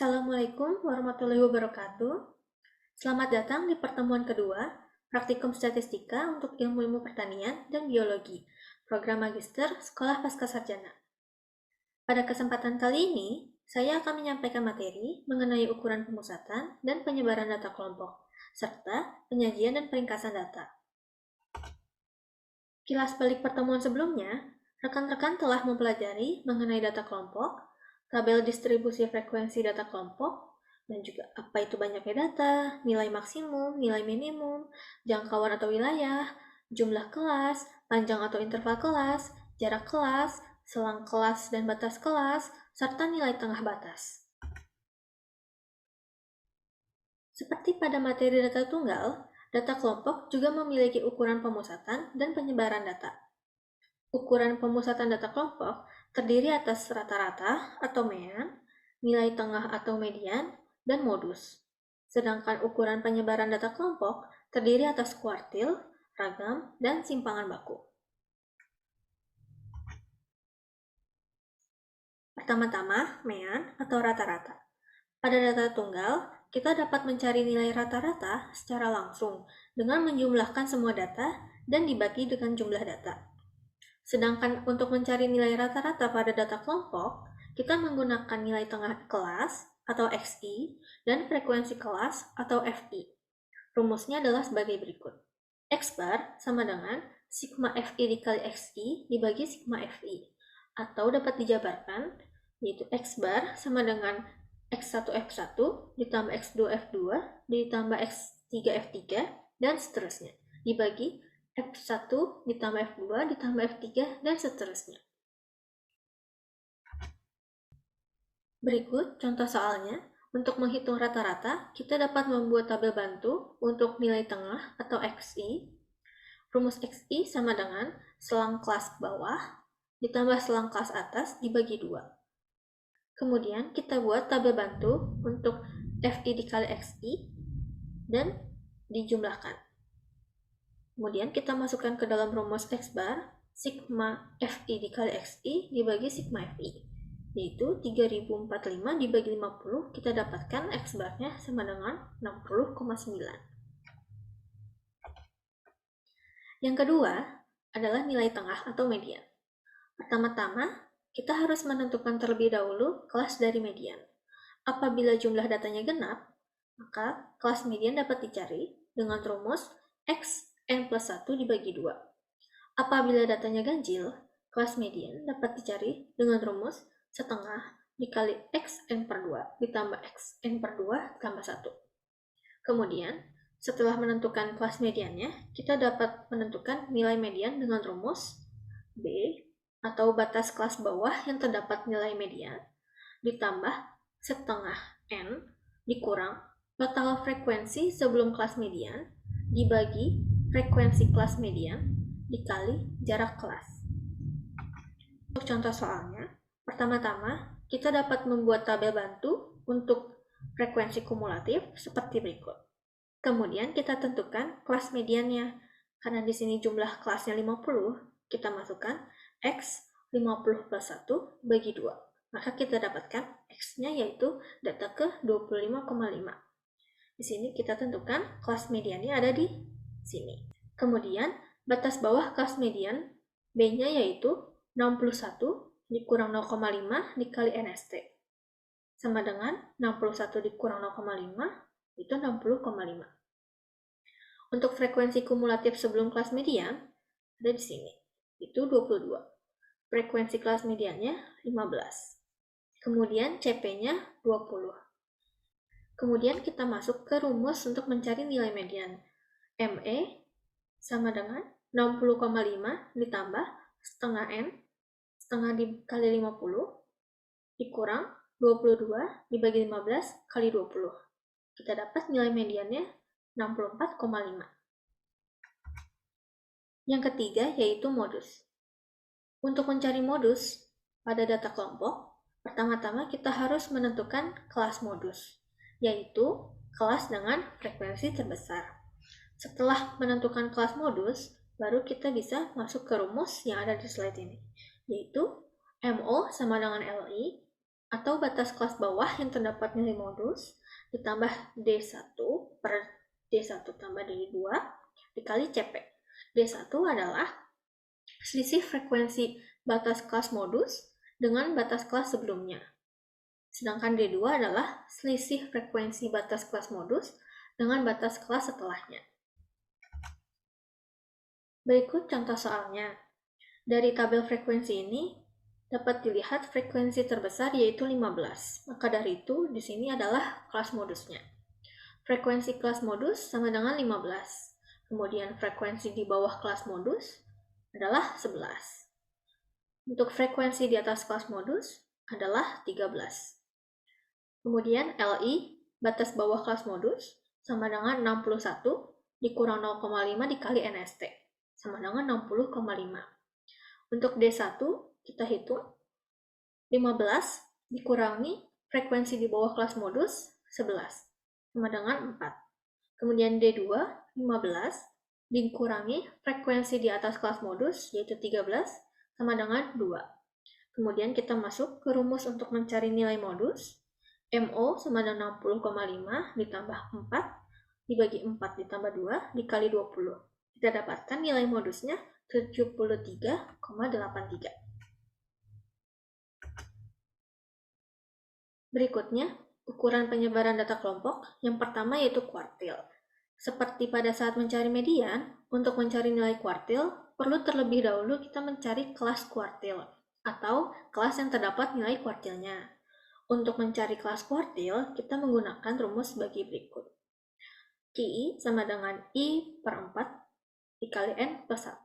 Assalamualaikum warahmatullahi wabarakatuh. Selamat datang di pertemuan kedua Praktikum Statistika untuk Ilmu-Ilmu Pertanian dan Biologi, Program Magister Sekolah Pascasarjana. Pada kesempatan kali ini, saya akan menyampaikan materi mengenai ukuran pemusatan dan penyebaran data kelompok, serta penyajian dan peringkasan data. Kilas balik pertemuan sebelumnya, rekan-rekan telah mempelajari mengenai data kelompok, tabel distribusi frekuensi data kelompok, dan juga apa itu banyaknya data, nilai maksimum, nilai minimum, jangkauan atau wilayah, jumlah kelas, panjang atau interval kelas, jarak kelas, selang kelas dan batas kelas, serta nilai tengah batas. Seperti pada materi data tunggal, data kelompok juga memiliki ukuran pemusatan dan penyebaran data. Ukuran pemusatan data kelompok terdiri atas rata-rata atau mean, nilai tengah atau median, dan modus. Sedangkan ukuran penyebaran data kelompok terdiri atas kuartil, ragam, dan simpangan baku. Pertama-tama, mean atau rata-rata. Pada data tunggal, kita dapat mencari nilai rata-rata secara langsung dengan menjumlahkan semua data dan dibagi dengan jumlah data. Sedangkan untuk mencari nilai rata-rata pada data kelompok, kita menggunakan nilai tengah kelas atau XI dan frekuensi kelas atau FI. Rumusnya adalah sebagai berikut. X bar sama dengan sigma FI dikali XI dibagi sigma FI. Atau dapat dijabarkan, yaitu X bar sama dengan X1 F1 ditambah X2 F2 ditambah X3 F3 dan seterusnya. Dibagi F1 ditambah F2 ditambah F3 dan seterusnya. Berikut contoh soalnya. Untuk menghitung rata-rata, kita dapat membuat tabel bantu untuk nilai tengah atau XI. Rumus XI sama dengan selang kelas bawah ditambah selang kelas atas dibagi 2. Kemudian kita buat tabel bantu untuk FI dikali XI dan dijumlahkan. Kemudian kita masukkan ke dalam rumus X bar, sigma FI dikali XI dibagi sigma FI. Yaitu 3045 dibagi 50, kita dapatkan X barnya sama dengan 60,9. Yang kedua adalah nilai tengah atau median. Pertama-tama, kita harus menentukan terlebih dahulu kelas dari median. Apabila jumlah datanya genap, maka kelas median dapat dicari dengan rumus X n plus 1 dibagi 2. Apabila datanya ganjil, kelas median dapat dicari dengan rumus setengah dikali X n per 2 ditambah X n per 2 tambah 1. Kemudian, setelah menentukan kelas mediannya, kita dapat menentukan nilai median dengan rumus B atau batas kelas bawah yang terdapat nilai median ditambah setengah N dikurang total frekuensi sebelum kelas median dibagi frekuensi kelas median dikali jarak kelas. Untuk contoh soalnya, pertama-tama kita dapat membuat tabel bantu untuk frekuensi kumulatif seperti berikut. Kemudian kita tentukan kelas mediannya. Karena di sini jumlah kelasnya 50, kita masukkan X 50 plus 1 bagi 2. Maka kita dapatkan X-nya yaitu data ke 25,5. Di sini kita tentukan kelas mediannya ada di sini. Kemudian batas bawah kelas median B-nya yaitu 61 dikurang 0,5 dikali NST. Sama dengan 61 dikurang 0,5 itu 60,5. Untuk frekuensi kumulatif sebelum kelas median ada di sini. Itu 22. Frekuensi kelas mediannya 15. Kemudian CP-nya 20. Kemudian kita masuk ke rumus untuk mencari nilai median. ME sama dengan 60,5 ditambah setengah N, setengah dikali 50, dikurang 22 dibagi 15 kali 20. Kita dapat nilai mediannya 64,5. Yang ketiga yaitu modus. Untuk mencari modus pada data kelompok, pertama-tama kita harus menentukan kelas modus, yaitu kelas dengan frekuensi terbesar. Setelah menentukan kelas modus, baru kita bisa masuk ke rumus yang ada di slide ini, yaitu MO sama dengan LI atau batas kelas bawah yang terdapat nilai modus ditambah D1 per D1 tambah D2 dikali CP. D1 adalah selisih frekuensi batas kelas modus dengan batas kelas sebelumnya. Sedangkan D2 adalah selisih frekuensi batas kelas modus dengan batas kelas setelahnya. Berikut contoh soalnya. Dari tabel frekuensi ini dapat dilihat frekuensi terbesar yaitu 15. Maka dari itu di sini adalah kelas modusnya. Frekuensi kelas modus sama dengan 15. Kemudian frekuensi di bawah kelas modus adalah 11. Untuk frekuensi di atas kelas modus adalah 13. Kemudian LI, batas bawah kelas modus, sama dengan 61 dikurang 0,5 dikali NST, sama dengan 60,5. Untuk D1, kita hitung 15 dikurangi frekuensi di bawah kelas modus 11, sama dengan 4. Kemudian D2, 15 dikurangi frekuensi di atas kelas modus, yaitu 13, sama dengan 2. Kemudian kita masuk ke rumus untuk mencari nilai modus. MO sama dengan 60,5 ditambah 4 dibagi 4 ditambah 2 dikali 20. Kita dapatkan nilai modusnya 73,83. Berikutnya, ukuran penyebaran data kelompok. Yang pertama yaitu kuartil. Seperti pada saat mencari median, untuk mencari nilai kuartil, perlu terlebih dahulu kita mencari kelas kuartil, atau kelas yang terdapat nilai kuartilnya. Untuk mencari kelas kuartil, kita menggunakan rumus sebagai berikut. QI sama dengan I per 4 dikali N plus 1.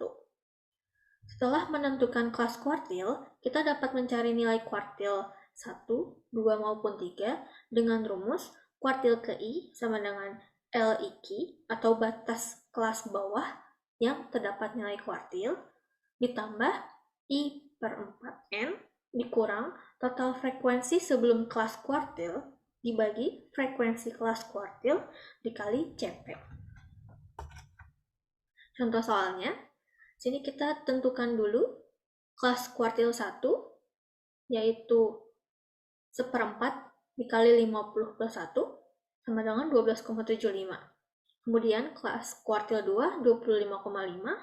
Setelah menentukan kelas kuartil, kita dapat mencari nilai kuartil 1, 2, maupun 3 dengan rumus kuartil QI sama dengan LIQ atau batas kelas bawah yang terdapat nilai kuartil ditambah I per 4N dikurang total frekuensi sebelum kelas kuartil dibagi frekuensi kelas kuartil dikali CP. Contoh soalnya, sini kita tentukan dulu kelas kuartil 1, yaitu 1/4 dikali 50 plus 1, sama dengan 12,75. Kemudian kelas kuartil 2, 25,5,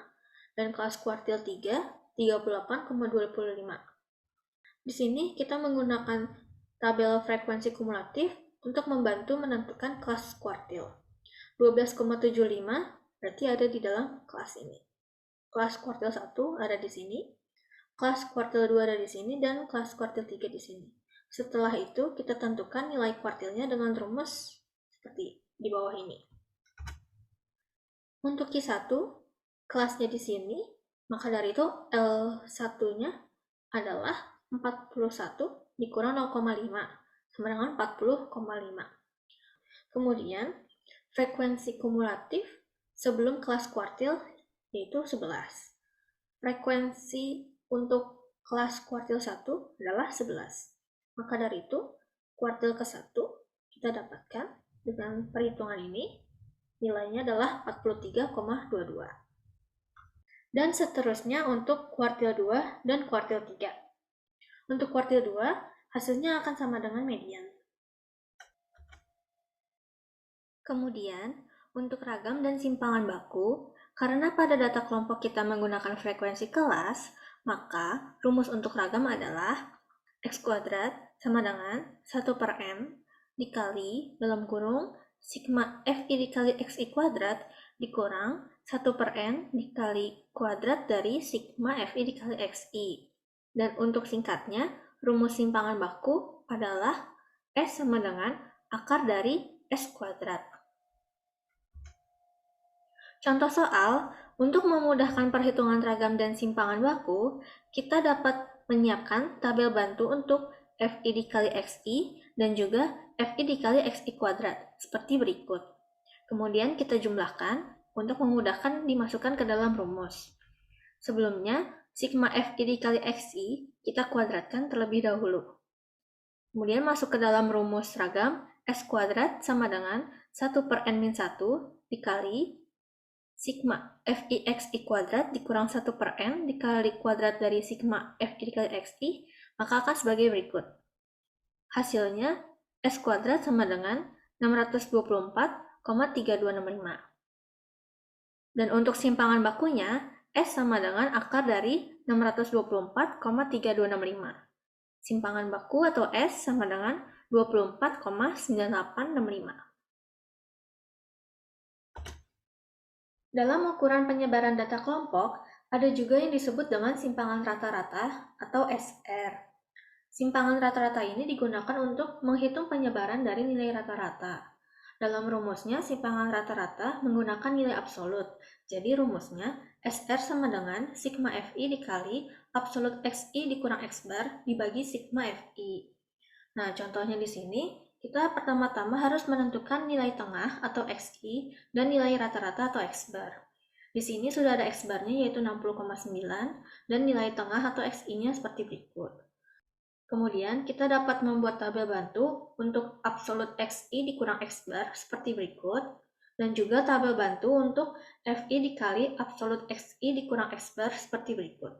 dan kelas kuartil 3, 38,25. Di sini kita menggunakan tabel frekuensi kumulatif untuk membantu menentukan kelas kuartil. 12,75 berarti ada di dalam kelas ini. Kelas kuartil 1 ada di sini, kelas kuartil 2 ada di sini, dan kelas kuartil 3 di sini. Setelah itu kita tentukan nilai kuartilnya dengan rumus seperti di bawah ini. Untuk Q1, kelasnya di sini, maka dari itu L1-nya adalah 41 dikurang 0,5, sama dengan 40,5. Kemudian, frekuensi kumulatif sebelum kelas kuartil yaitu 11. Frekuensi untuk kelas kuartil 1 adalah 11. Maka dari itu, kuartil ke-1 kita dapatkan dengan perhitungan ini, nilainya adalah 43,22. Dan seterusnya untuk kuartil 2 dan kuartil 3. Untuk kuartil 2, hasilnya akan sama dengan median. Kemudian, untuk ragam dan simpangan baku, karena pada data kelompok kita menggunakan frekuensi kelas, maka rumus untuk ragam adalah X kuadrat sama dengan 1 per M dikali dalam kurung sigma FI dikali XI kuadrat dikurang 1 per N dikali kuadrat dari sigma FI dikali XI. Dan untuk singkatnya, rumus simpangan baku adalah S sama dengan akar dari S kuadrat. Contoh soal, untuk memudahkan perhitungan ragam dan simpangan baku, kita dapat menyiapkan tabel bantu untuk FI dikali XI dan juga FI dikali XI kuadrat, seperti berikut. Kemudian kita jumlahkan untuk memudahkan dimasukkan ke dalam rumus. Sebelumnya, sigma FI dikali XI kita kuadratkan terlebih dahulu. Kemudian masuk ke dalam rumus ragam, S kuadrat sama dengan 1 per N-1 dikali sigma FI XI kuadrat dikurang 1 per N dikali kuadrat dari sigma FI dikali XI, maka akan sebagai berikut. Hasilnya, S kuadrat sama dengan 624,3265. Dan untuk simpangan bakunya, S sama dengan akar dari 624,3265. Simpangan baku atau S sama dengan 24,9865. Dalam ukuran penyebaran data kelompok, ada juga yang disebut dengan simpangan rata-rata atau SR. Simpangan rata-rata ini digunakan untuk menghitung penyebaran dari nilai rata-rata. Dalam rumusnya, simpangan rata-rata menggunakan nilai absolut. Jadi rumusnya, SR sama dengan sigma FI dikali absolut XI dikurang X bar dibagi sigma FI. Nah, contohnya di sini, kita pertama-tama harus menentukan nilai tengah atau XI dan nilai rata-rata atau X bar. Di sini sudah ada X barnya yaitu 60,9 dan nilai tengah atau XI-nya seperti berikut. Kemudian, kita dapat membuat tabel bantu untuk absolut XI dikurang X bar seperti berikut, dan juga tabel bantu untuk FI dikali absolut XI dikurang X bar seperti berikut.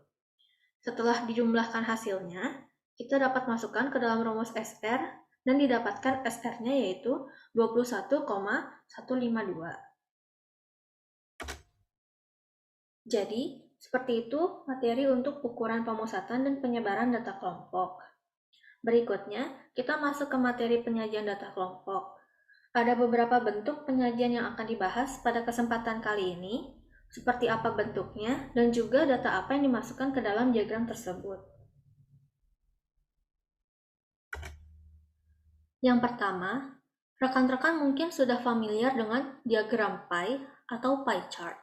Setelah dijumlahkan hasilnya, kita dapat masukkan ke dalam rumus SR, dan didapatkan SR-nya yaitu 21,152. Jadi, seperti itu materi untuk ukuran pemusatan dan penyebaran data kelompok. Berikutnya, kita masuk ke materi penyajian data kelompok. Ada beberapa bentuk penyajian yang akan dibahas pada kesempatan kali ini, seperti apa bentuknya, dan juga data apa yang dimasukkan ke dalam diagram tersebut. Yang pertama, rekan-rekan mungkin sudah familiar dengan diagram pie atau pie chart.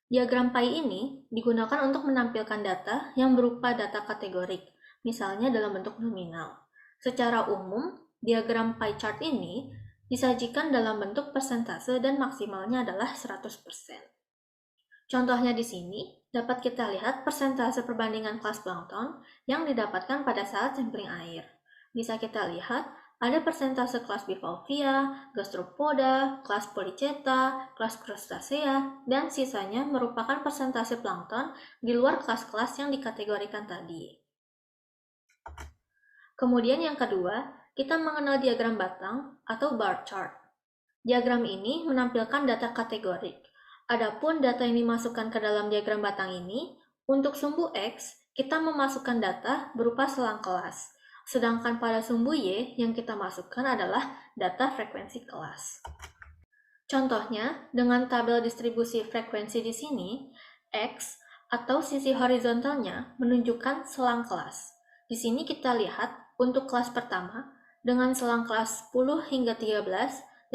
Diagram pie ini digunakan untuk menampilkan data yang berupa data kategorik, misalnya dalam bentuk nominal. Secara umum, diagram pie chart ini disajikan dalam bentuk persentase dan maksimalnya adalah 100%. Contohnya di sini, dapat kita lihat persentase perbandingan kelas plankton yang didapatkan pada saat sampling air. Bisa kita lihat ada persentase kelas bivalvia, gastropoda, kelas polychaeta, kelas crustacea, dan sisanya merupakan persentase plankton di luar kelas-kelas yang dikategorikan tadi. Kemudian yang kedua, kita mengenal diagram batang atau bar chart. Diagram ini menampilkan data kategorik. Adapun data yang dimasukkan ke dalam diagram batang ini, untuk sumbu X, kita memasukkan data berupa selang kelas. Sedangkan pada sumbu Y yang kita masukkan adalah data frekuensi kelas. Contohnya, dengan tabel distribusi frekuensi di sini, X atau sisi horizontalnya menunjukkan selang kelas. Di sini kita lihat untuk kelas pertama dengan selang kelas 10 hingga 13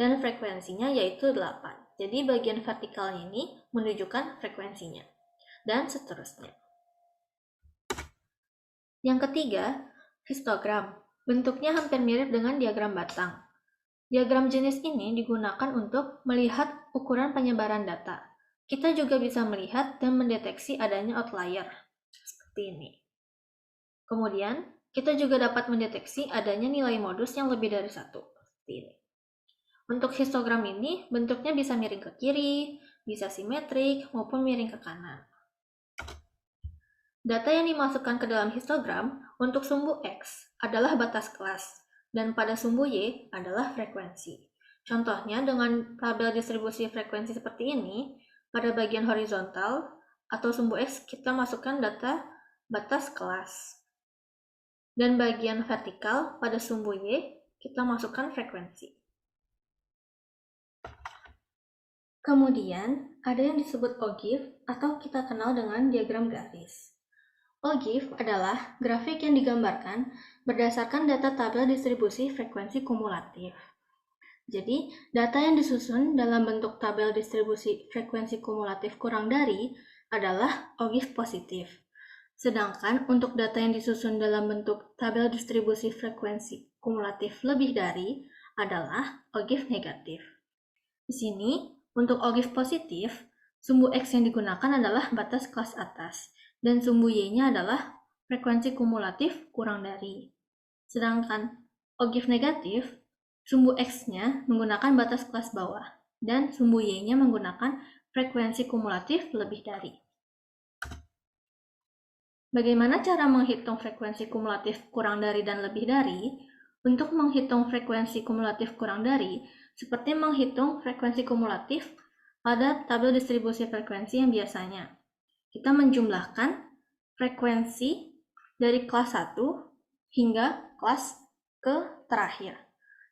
dan frekuensinya yaitu 8. Jadi bagian vertikalnya ini menunjukkan frekuensinya. Dan seterusnya. Yang ketiga, histogram. Bentuknya hampir mirip dengan diagram batang. Diagram jenis ini digunakan untuk melihat ukuran penyebaran data. Kita juga bisa melihat dan mendeteksi adanya outlier, seperti ini. Kemudian, kita juga dapat mendeteksi adanya nilai modus yang lebih dari satu, seperti ini. Untuk histogram ini, bentuknya bisa miring ke kiri, bisa simetrik, maupun miring ke kanan. Data yang dimasukkan ke dalam histogram untuk sumbu X adalah batas kelas, dan pada sumbu Y adalah frekuensi. Contohnya dengan tabel distribusi frekuensi seperti ini, pada bagian horizontal atau sumbu X kita masukkan data batas kelas. Dan bagian vertikal pada sumbu Y kita masukkan frekuensi. Kemudian, ada yang disebut OGIF atau kita kenal dengan diagram garis. OGIF adalah grafik yang digambarkan berdasarkan data tabel distribusi frekuensi kumulatif. Jadi, data yang disusun dalam bentuk tabel distribusi frekuensi kumulatif kurang dari adalah OGIF positif. Sedangkan untuk data yang disusun dalam bentuk tabel distribusi frekuensi kumulatif lebih dari adalah OGIF negatif. Di sini, untuk OGIF positif, sumbu X yang digunakan adalah batas kelas atas, dan sumbu Y-nya adalah frekuensi kumulatif kurang dari. Sedangkan OGIF negatif, sumbu X-nya menggunakan batas kelas bawah, dan sumbu Y-nya menggunakan frekuensi kumulatif lebih dari. Bagaimana cara menghitung frekuensi kumulatif kurang dari dan lebih dari? Untuk menghitung frekuensi kumulatif kurang dari, seperti menghitung frekuensi kumulatif pada tabel distribusi frekuensi yang biasanya. Kita menjumlahkan frekuensi dari kelas 1 hingga kelas ke terakhir.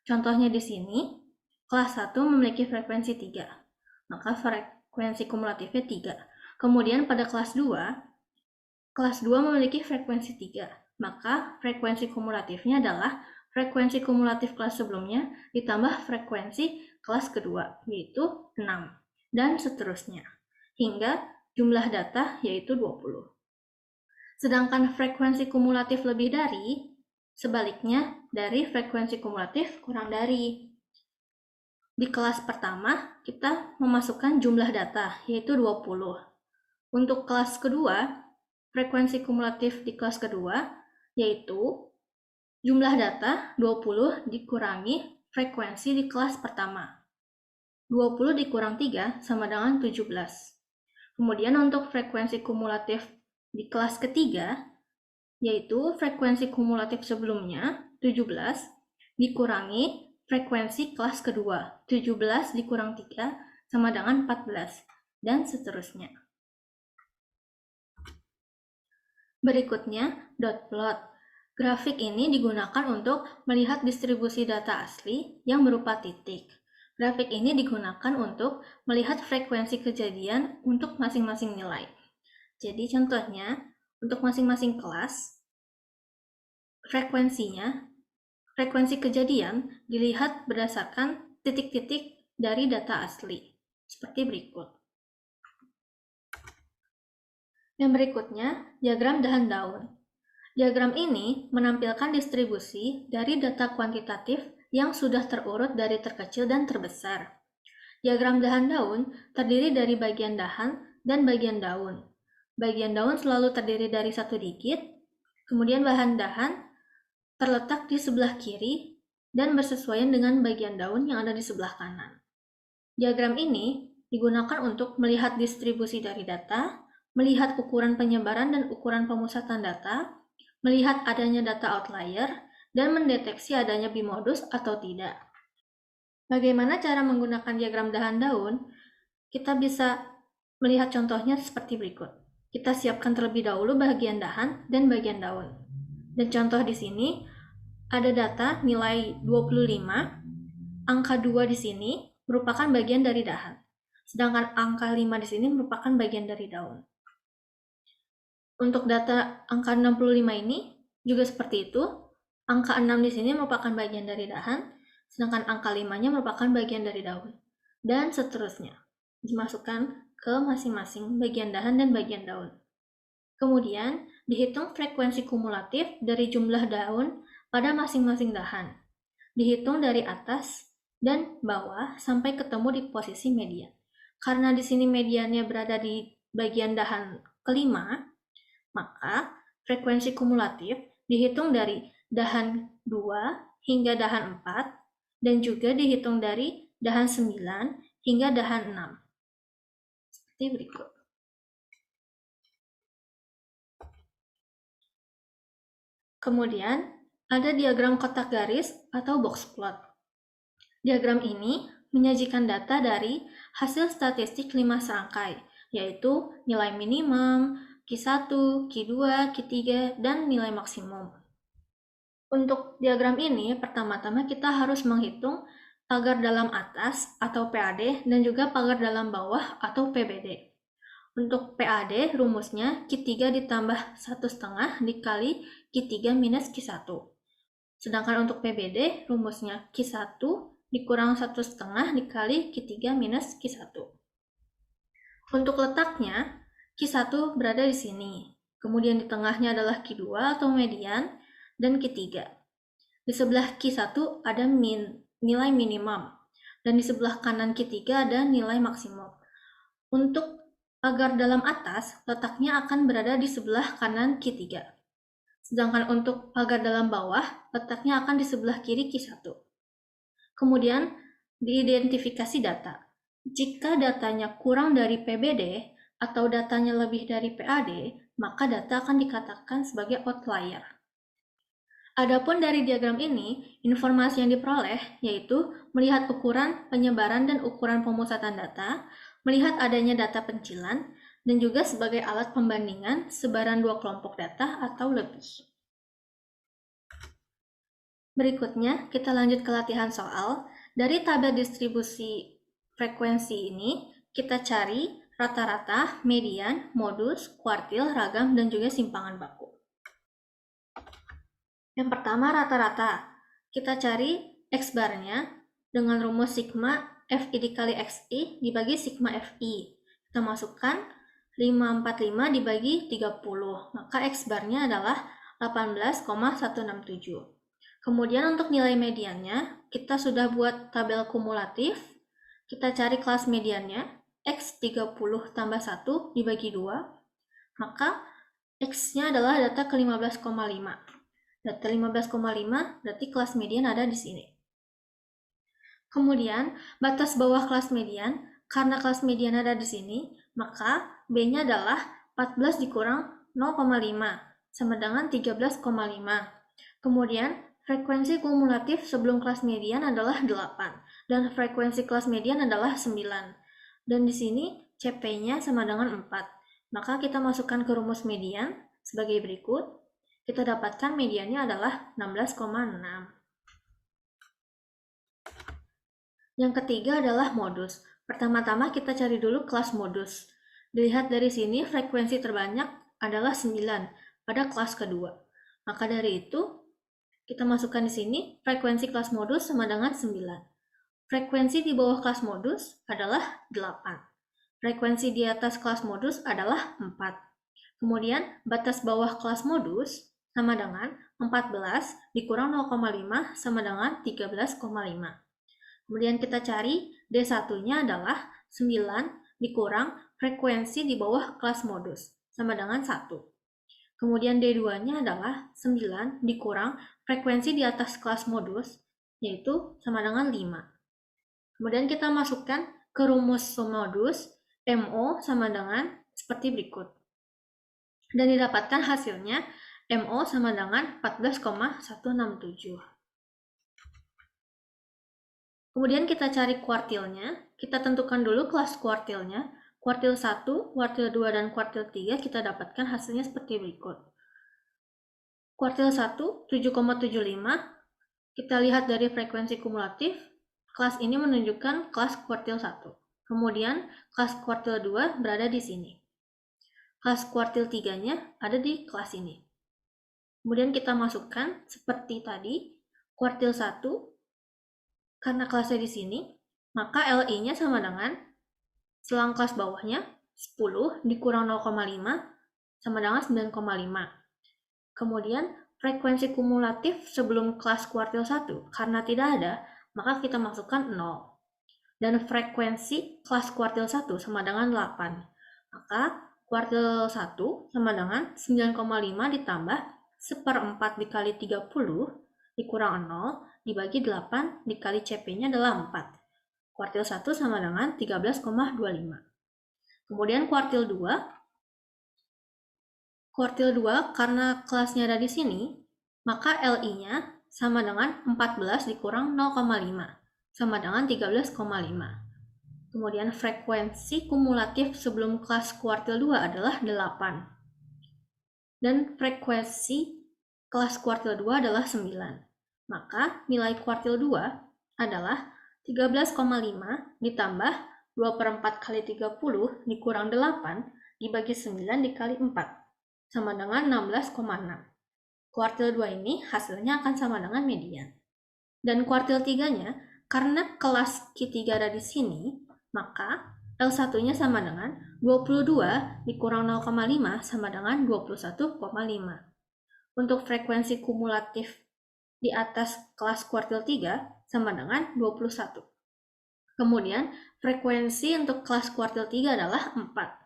Contohnya di sini, kelas 1 memiliki frekuensi 3, maka frekuensi kumulatifnya 3. Kemudian pada kelas 2 memiliki frekuensi 3, maka frekuensi kumulatifnya adalah frekuensi kumulatif kelas sebelumnya ditambah frekuensi kelas kedua, yaitu 6, dan seterusnya, hingga jumlah data yaitu 20. Sedangkan frekuensi kumulatif lebih dari, sebaliknya dari frekuensi kumulatif kurang dari. Di kelas pertama, kita memasukkan jumlah data, yaitu 20. Untuk kelas kedua, frekuensi kumulatif di kelas kedua, yaitu jumlah data 20 dikurangi frekuensi di kelas pertama. 20 dikurang 3 sama dengan 17. Kemudian untuk frekuensi kumulatif di kelas ketiga, yaitu frekuensi kumulatif sebelumnya, 17, dikurangi frekuensi kelas kedua, 17 dikurang 3 sama dengan 14, dan seterusnya. Berikutnya, dot plot. Grafik ini digunakan untuk melihat distribusi data asli yang berupa titik. Grafik ini digunakan untuk melihat frekuensi kejadian untuk masing-masing nilai. Jadi contohnya, untuk masing-masing kelas, frekuensi kejadian dilihat berdasarkan titik-titik dari data asli, seperti berikut. Yang berikutnya, diagram dahan daun. Diagram ini menampilkan distribusi dari data kuantitatif yang sudah terurut dari terkecil dan terbesar. Diagram dahan daun terdiri dari bagian dahan dan bagian daun. Bagian daun selalu terdiri dari 1 digit, kemudian bahan dahan terletak di sebelah kiri dan bersesuaian dengan bagian daun yang ada di sebelah kanan. Diagram ini digunakan untuk melihat distribusi dari data, melihat ukuran penyebaran dan ukuran pemusatan data, melihat adanya data outlier, dan mendeteksi adanya bimodus atau tidak. Bagaimana cara menggunakan diagram dahan daun? Kita bisa melihat contohnya seperti berikut. Kita siapkan terlebih dahulu bagian dahan dan bagian daun. Dan contoh di sini ada data nilai 25, angka 2 di sini merupakan bagian dari dahan. Sedangkan angka 5 di sini merupakan bagian dari daun. Untuk data angka 65 ini juga seperti itu. Angka 6 di sini merupakan bagian dari dahan, sedangkan angka 5-nya merupakan bagian dari daun. Dan seterusnya. Dimasukkan ke masing-masing bagian dahan dan bagian daun. Kemudian, dihitung frekuensi kumulatif dari jumlah daun pada masing-masing dahan. Dihitung dari atas dan bawah sampai ketemu di posisi median. Karena di sini mediannya berada di bagian dahan kelima, maka frekuensi kumulatif dihitung dari dahan 2 hingga dahan 4 dan juga dihitung dari dahan 9 hingga dahan 6. Seperti berikut. Kemudian, ada diagram kotak garis atau box plot. Diagram ini menyajikan data dari hasil statistik 5 serangkai, yaitu nilai minimum, Q1, Q2, Q3, dan nilai maksimum. Untuk diagram ini, pertama-tama kita harus menghitung pagar dalam atas atau PAD dan juga pagar dalam bawah atau PBD. Untuk PAD, rumusnya Q3 ditambah 1,5 dikali Q3 minus Q1. Sedangkan untuk PBD, rumusnya Q1 dikurang 1,5 dikali Q3 minus Q1. Untuk letaknya, Q1 berada di sini. Kemudian di tengahnya adalah Q2 atau median dan Q3. Di sebelah Q1 ada nilai minimum dan di sebelah kanan Q3 ada nilai maksimum. Untuk pagar dalam atas, letaknya akan berada di sebelah kanan Q3. Sedangkan untuk pagar dalam bawah, letaknya akan di sebelah kiri Q1. Kemudian, diidentifikasi data. Jika datanya kurang dari PBD atau datanya lebih dari PAD, maka data akan dikatakan sebagai outlier. Adapun dari diagram ini, informasi yang diperoleh yaitu melihat ukuran penyebaran dan ukuran pemusatan data, melihat adanya data pencilan, dan juga sebagai alat pembandingan sebaran dua kelompok data atau lebih. Berikutnya, kita lanjut ke latihan soal. Dari tabel distribusi frekuensi ini, kita cari rata-rata, median, modus, kuartil, ragam, dan juga simpangan baku. Yang pertama, rata-rata. Kita cari X-barnya dengan rumus sigma FI dikali XI dibagi sigma FI. Kita masukkan 545 dibagi 30, maka X-barnya adalah 18,167. Kemudian untuk nilai mediannya, kita sudah buat tabel kumulatif. Kita cari kelas mediannya, X30 tambah 1 dibagi 2, maka X-nya adalah data ke-15,5. Data 15,5 berarti kelas median ada di sini. Kemudian, batas bawah kelas median, karena kelas median ada di sini, maka B-nya adalah 14 dikurang 0,5, sama dengan 13,5. Kemudian, frekuensi kumulatif sebelum kelas median adalah 8, dan frekuensi kelas median adalah 9. Dan di sini CP-nya sama dengan 4. Maka kita masukkan ke rumus median sebagai berikut. Kita dapatkan mediannya adalah 16,6. Yang ketiga adalah modus. Pertama-tama kita cari dulu kelas modus. Dilihat dari sini frekuensi terbanyak adalah 9 pada kelas kedua. Maka dari itu, kita masukkan di sini frekuensi kelas modus sama dengan 9. Frekuensi di bawah kelas modus adalah 8. Frekuensi di atas kelas modus adalah 4. Kemudian, batas bawah kelas modus sama dengan 14 dikurang 0,5 sama dengan 13,5. Kemudian kita cari D1-nya adalah 9 dikurang frekuensi di bawah kelas modus, sama dengan 1. Kemudian D2-nya adalah 9 dikurang frekuensi di atas kelas modus, yaitu sama dengan 5. Kemudian kita masukkan ke rumus modus, MO sama dengan seperti berikut. Dan didapatkan hasilnya MO sama dengan 14,167. Kemudian kita cari kuartilnya, kita tentukan dulu kelas kuartilnya. Kuartil 1, kuartil 2, dan kuartil 3 kita dapatkan hasilnya seperti berikut. Kuartil 1, 7,75. Kita lihat dari frekuensi kumulatif, kelas ini menunjukkan kelas kuartil 1. Kemudian kelas kuartil 2 berada di sini. Kelas kuartil 3-nya ada di kelas ini. Kemudian kita masukkan seperti tadi, kuartil 1, karena kelasnya di sini, maka LI-nya sama dengan selang kelas bawahnya 10 dikurang 0,5 sama dengan 9,5. Kemudian frekuensi kumulatif sebelum kelas kuartil 1, karena tidak ada, maka kita masukkan 0. Dan frekuensi kelas kuartil 1 sama dengan 8. Maka kuartil 1 sama dengan 9,5 ditambah 1/4 dikali 30 dikurang 0 dibagi 8 dikali CP-nya adalah 4. Kuartil 1 sama dengan 13,25. Kemudian kuartil 2. Kuartil 2 karena kelasnya ada di sini, maka LI-nya sama dengan 14 dikurang 0,5 sama dengan 13,5. Kemudian frekuensi kumulatif sebelum kelas kuartil 2 adalah 8. Dan frekuensi kelas kuartil 2 adalah 9. Maka nilai kuartil 2 adalah 13,5 ditambah 2/4 kali 30 dikurang 8 dibagi 9 dikali 4 sama dengan 16,6. Kuartil 2 ini hasilnya akan sama dengan median. Dan kuartil 3-nya, karena kelas Q3 ada di sini, maka L1-nya sama dengan 22 dikurang 0,5 sama dengan 21,5. Untuk frekuensi kumulatif di atas kelas kuartil 3 sama dengan 21. Kemudian frekuensi untuk kelas kuartil 3 adalah 4.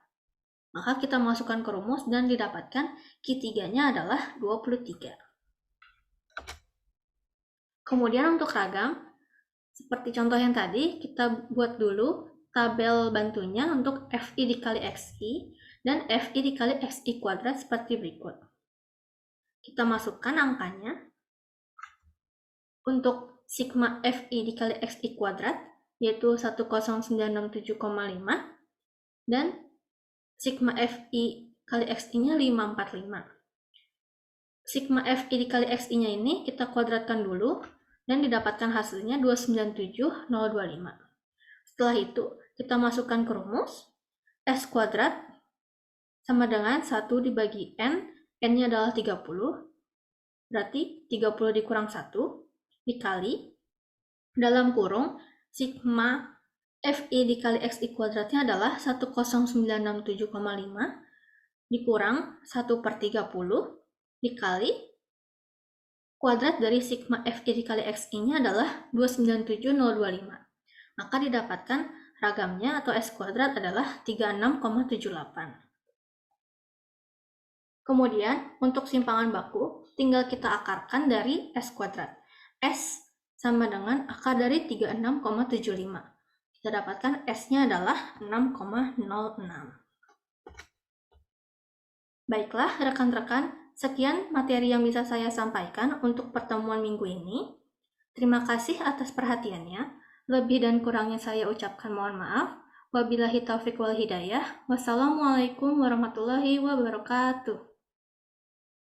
Maka kita masukkan ke rumus dan didapatkan Q3-nya adalah 23. Kemudian untuk ragam, seperti contoh yang tadi, kita buat dulu tabel bantunya untuk FI dikali XI dan FI dikali XI kuadrat seperti berikut. Kita masukkan angkanya, Untuk sigma FI dikali XI kuadrat, yaitu 1097,5, dan sigma FI kali XI-nya 545. Sigma FI dikali XI-nya ini kita kuadratkan dulu, dan didapatkan hasilnya 297,025. Setelah itu, kita masukkan ke rumus, S kuadrat sama dengan 1 dibagi N, N-nya adalah 30, berarti 30 dikurang 1, dikali, dalam kurung, sigma FI dikali XI kuadratnya adalah 1097,5 dikurang 1/30 dikali kuadrat dari sigma FI dikali XI-nya adalah 297,025. Maka didapatkan ragamnya atau S kuadrat adalah 36,78. Kemudian, untuk simpangan baku, tinggal kita akarkan dari S kuadrat. S sama dengan akar dari 36,75. Kita dapatkan S-nya adalah 6,06. Baiklah, rekan-rekan, sekian materi yang bisa saya sampaikan untuk pertemuan minggu ini. Terima kasih atas perhatiannya. Lebih dan kurangnya saya ucapkan mohon maaf. Wabillahi taufiq wal hidayah. Wassalamualaikum warahmatullahi wabarakatuh.